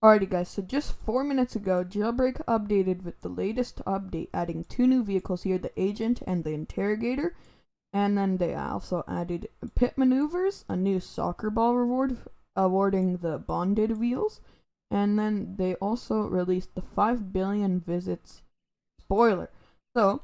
Alrighty guys, so just 4 minutes ago, Jailbreak updated with the latest update, adding 2 new vehicles here, the Agent and the Interrogator. And then they also added pit maneuvers, a new soccer ball reward, awarding the bonded wheels. And then they also released the 5 billion visits spoiler. So,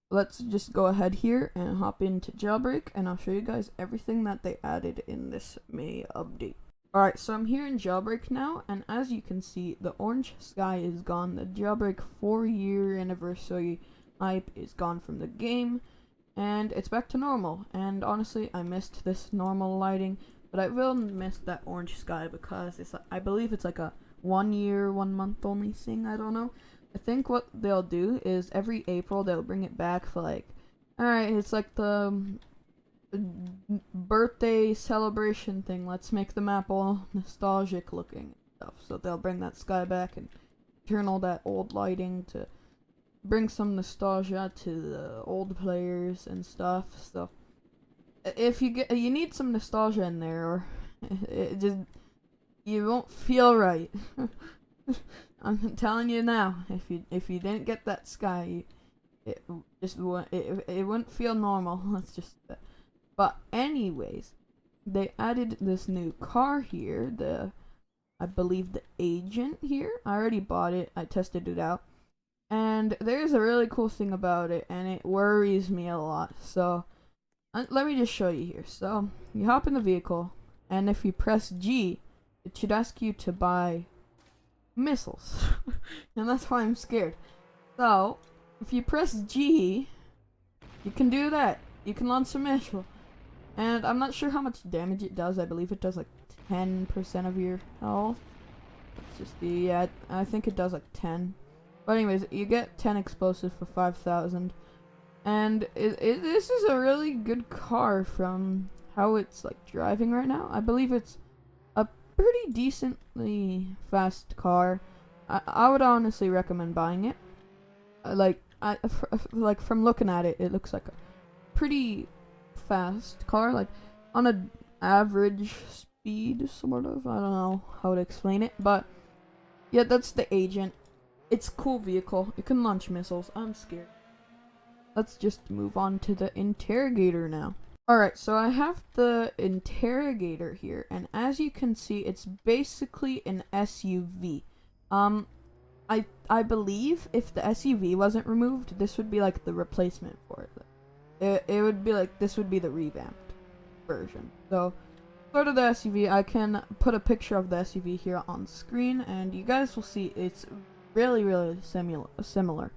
let's just go ahead here and hop into Jailbreak, and I'll show you guys everything that they added in this May update. Alright, so I'm here in Jailbreak now, and as you can see, the orange sky is gone. The Jailbreak 4-year anniversary hype is gone from the game, and it's back to normal. And honestly, I missed this normal lighting, but I will miss that orange sky because I believe it's like a 1 year, 1 month only thing, I don't know. I think what they'll do is every April they'll bring it back for like, alright, it's like the birthday celebration thing. Let's make the map all nostalgic looking and stuff. So they'll bring that sky back and turn all that old lighting to bring some nostalgia to the old players and stuff. So if you need some nostalgia in there, or you won't feel right. I'm telling you now, if you didn't get that sky, it wouldn't feel normal. Let's just. But anyways, they added this new car here, I believe the Agent here. I already bought it, I tested it out. And there's a really cool thing about it, and it worries me a lot. So, let me just show you here. So, you hop in the vehicle, and if you press G, it should ask you to buy missiles. And that's why I'm scared. So, if you press G, you can do that. You can launch a missile. And I'm not sure how much damage it does. I believe it does like 10% of your health. Let's just see. Yeah, I think it does like 10. But anyways, you get 10 explosives for 5,000. And this is a really good car from how it's like driving right now. I believe it's a pretty decently fast car. I would honestly recommend buying it. Like from looking at it, it looks like a pretty fast car, like on an average speed, sort of. I don't know how to explain it, but yeah, that's the Agent. It's a cool vehicle. It can launch missiles. I'm scared. Let's just move on to the Interrogator now. Alright, so I have the Interrogator here, and as you can see, it's basically an SUV. I believe if the SUV wasn't removed, this would be like the replacement for it. It would be like, this would be the revamped version. So, sort of the SUV, I can put a picture of the SUV here on screen, and you guys will see it's really, really similar.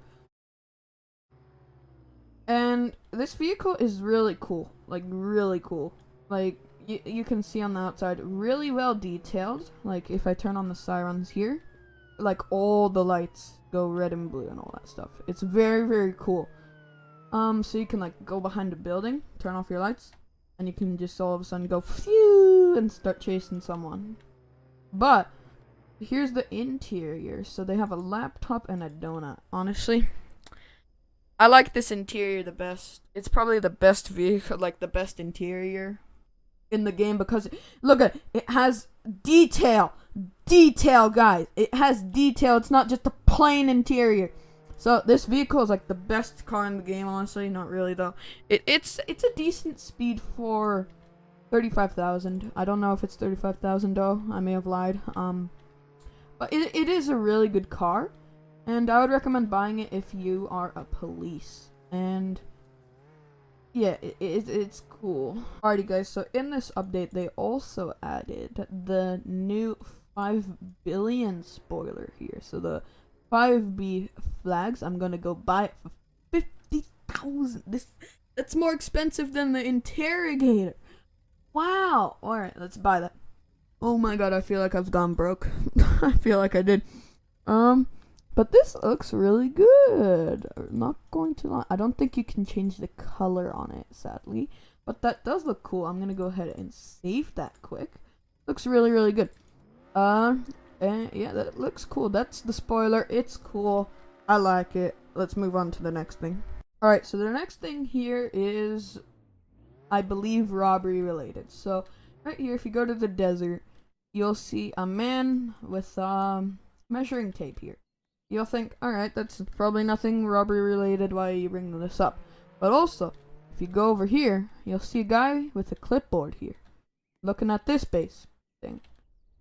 And this vehicle is really cool. Like, really cool. Like, you can see on the outside, really well detailed. Like, if I turn on the sirens here, like, all the lights go red and blue and all that stuff. It's very, very cool. So you can like go behind a building, turn off your lights, and you can just all of a sudden go phew and start chasing someone. But here's the interior. So they have a laptop and a donut. Honestly, I like this interior the best. It's probably the best vehicle, like the best interior in the game, because look at it, it has detail, guys. It has detail. It's not just a plain interior. So this vehicle is like the best car in the game, honestly. Not really though. It's a decent speed for 35,000. I don't know if it's 35,000 though. I may have lied. But it is a really good car, and I would recommend buying it if you are a police. And yeah, it's cool. Alrighty guys, so in this update they also added the new 5 billion spoiler here. So the 5B flags, I'm gonna go buy it for 50,000. That's more expensive than the Interrogator. Wow. Alright, let's buy that. Oh my god, I feel like I've gone broke. I feel like I did. But this looks really good. I'm not going to lie. I don't think you can change the color on it, sadly. But that does look cool. I'm gonna go ahead and save that quick. Looks really, really good. And yeah, that looks cool. That's the spoiler. It's cool. I like it. Let's move on to the next thing. Alright, so the next thing here is, I believe, robbery related. So, right here, if you go to the desert, you'll see a man with measuring tape here. You'll think, alright, that's probably nothing robbery related, why are you bringing this up? But also, if you go over here, you'll see a guy with a clipboard here, looking at this base thing.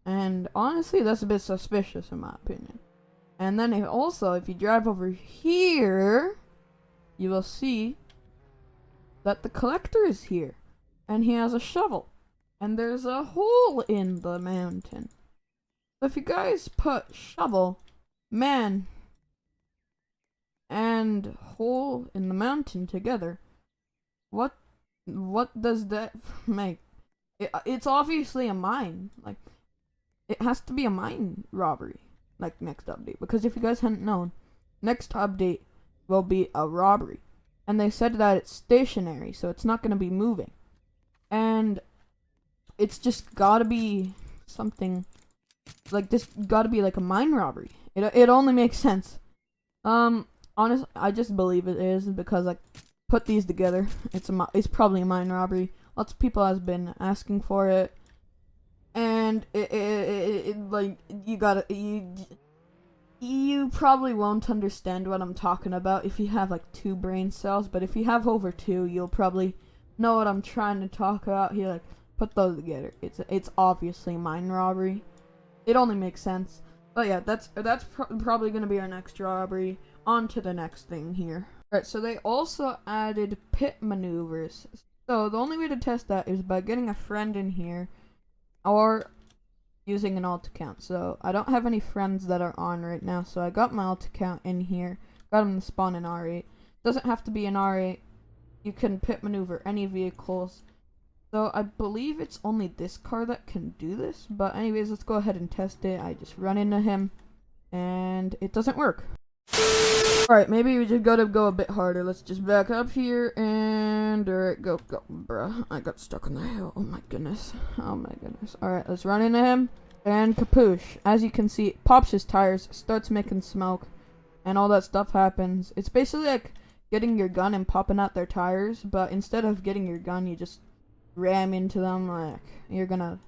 And honestly, that's a bit suspicious in my opinion. And then if you drive over here, you will see that the collector is here. And he has a shovel. And there's a hole in the mountain. So if you guys put shovel, man, and hole in the mountain together, what does that make? It's obviously a mine. Like, it has to be a mine robbery. Like, next update. Because if you guys hadn't known, next update will be a robbery. And they said that it's stationary, so it's not going to be moving. And it's just gotta be something like this. Gotta be like a mine robbery. It only makes sense. Honestly, I just believe it is because like put these together. It's probably a mine robbery. Lots of people has been asking for it, and it like you probably won't understand what I'm talking about if you have like 2 brain cells, but if you have over 2, you'll probably know what I'm trying to talk about here. Like, put those together. It's obviously mine robbery. It only makes sense. But yeah, that's probably gonna be our next robbery. On to the next thing here. Alright, so they also added pit maneuvers. So the only way to test that is by getting a friend in here, or using an alt account. So I don't have any friends that are on right now, so I got my alt account in here. Got him to spawn in R8. Doesn't have to be an R8. You can pit maneuver any vehicles. So I believe it's only this car that can do this. But anyways, let's go ahead and test it. I just run into him, and it doesn't work. Alright, maybe we just gotta go a bit harder. Let's just back up here, and alright, go, bruh. I got stuck on the hill. Oh my goodness. Alright, let's run into him. And kapoosh. As you can see, it pops his tires, starts making smoke, and all that stuff happens. It's basically like getting your gun and popping out their tires, but instead of getting your gun, you just ram into them like you're gonna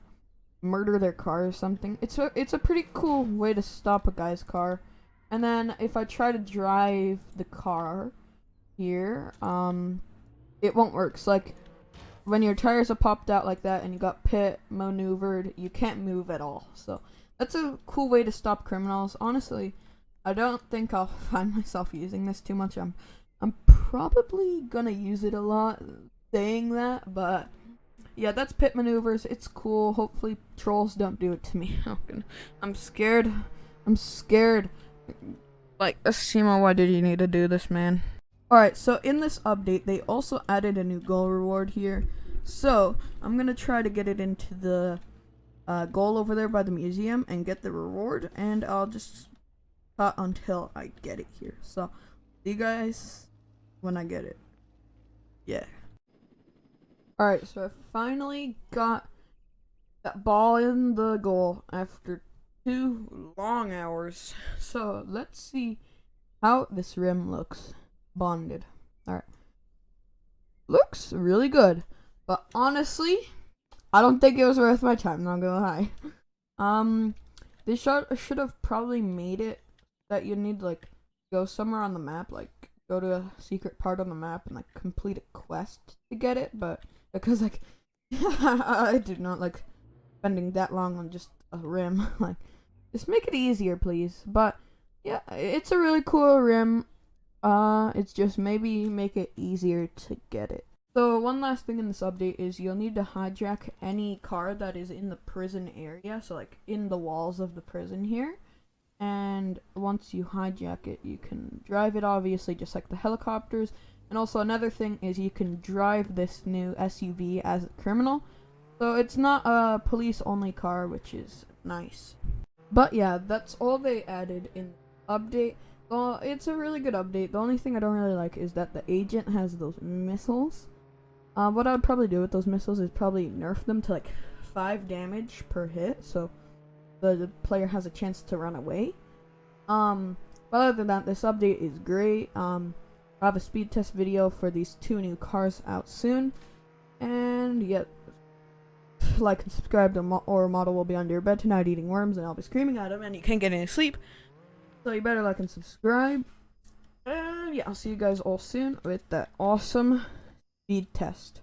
murder their car or something. It's a pretty cool way to stop a guy's car. And then if I try to drive the car here, it won't work. So like when your tires are popped out like that and you got pit maneuvered, you can't move at all. So that's a cool way to stop criminals. Honestly, I don't think I'll find myself using this too much. I'm probably gonna use it a lot saying that, but yeah, that's pit maneuvers. It's cool. Hopefully trolls don't do it to me. I'm scared. Like, Simo, why did you need to do this, man? Alright, so in this update, they also added a new goal reward here. So, I'm gonna try to get it into the goal over there by the museum and get the reward, and I'll just cut until I get it here. So, see you guys when I get it. Yeah. Alright, so I finally got that ball in the goal after 2 long hours. So let's see how this rim looks bonded. Alright. Looks really good. But honestly, I don't think it was worth my time, not gonna lie. They should have probably made it that you need to like go somewhere on the map, like go to a secret part on the map and like complete a quest to get it, but because like I do not like spending that long on just a rim. Like, just make it easier, please. But yeah, it's a really cool rim. It's just maybe make it easier to get it. So one last thing in this update is you'll need to hijack any car that is in the prison area, so like in the walls of the prison here. And once you hijack it, you can drive it, obviously, just like the helicopters. And also another thing is you can drive this new SUV as a criminal. So it's not a police-only car, which is nice. But yeah, that's all they added in the update. Well, it's a really good update. The only thing I don't really like is that the agent has those missiles. What I would probably do with those missiles is probably nerf them to like 5 damage per hit, so the player has a chance to run away. But other than that, this update is great. I have a speed test video for these 2 new cars out soon, and yeah, like and subscribe, or a model will be under your bed tonight eating worms, and I'll be screaming at him, and you can't get any sleep. So you better like and subscribe. And yeah, I'll see you guys all soon with that awesome speed test.